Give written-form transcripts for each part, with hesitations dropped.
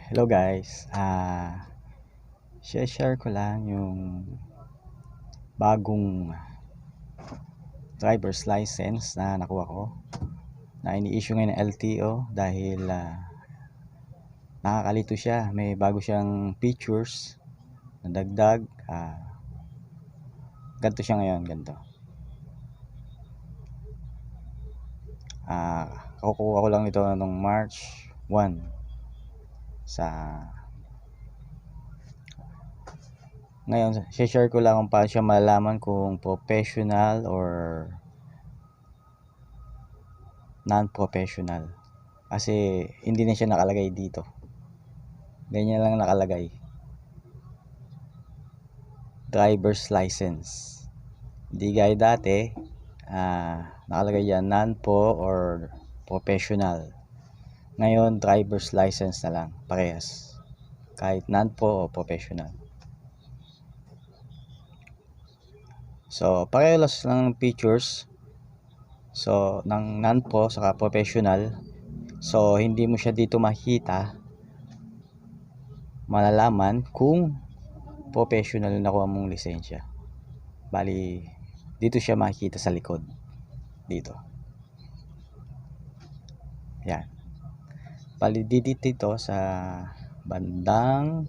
Hello guys, share ko lang yung bagong driver's license na nakuha ko na ini-issue ngayon ng LTO dahil nakakalito siya. May bago siyang features na dagdag. Ganito siya ngayon, ganito. Kukuha ko lang ito noong March 1 sa ngayon. Share ko lang kung paano siya malalaman kung professional or non-professional, kasi hindi na siya nakalagay dito, ganyan lang nakalagay, driver's license. Hindi gaya dati, nakalagay yan non-po or professional. Ngayon driver's license na lang, parehas, kahit non-po o professional. So parehas lang ng features, so ng non-po saka professional. So hindi mo siya dito makita, malalaman kung professional na nakuha mong lisensya. Bali dito siya makikita sa likod dito, yan. Bali dito sa bandang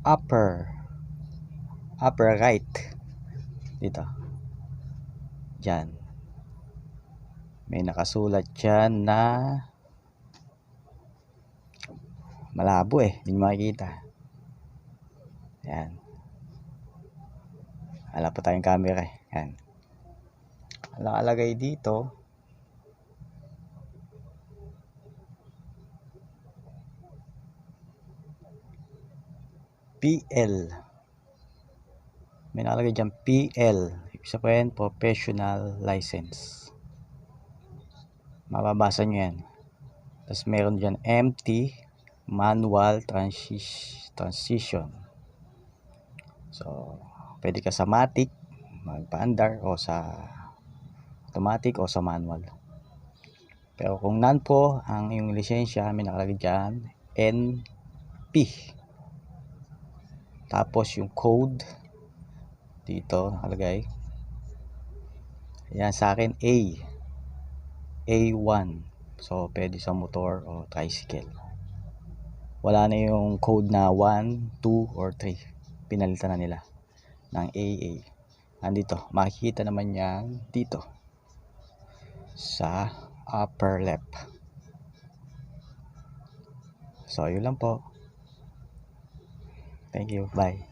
upper right dito, dyan may nakasulat dyan na malabo hindi makikita. Yan, wala pa tayong camera yan. Nakalagay dito PL, may nakalagay dyan PL, ibig sabihin professional license, mababasa nyo yan. Tapos meron dyan empty manual transition. So pwede ka sa matic magpaandar o sa automatic o sa manual. Pero kung non-po ang iyong lisensya, may nakalagay dyan NP, tapos yung code dito nakalagay, yan sa akin A1. So pwede sa motor o tricycle. Wala na yung code na 1, 2 or 3, pinalitan na nila ng AA. Andito makikita naman yan dito sa upper left. So yun lang po, thank you, bye.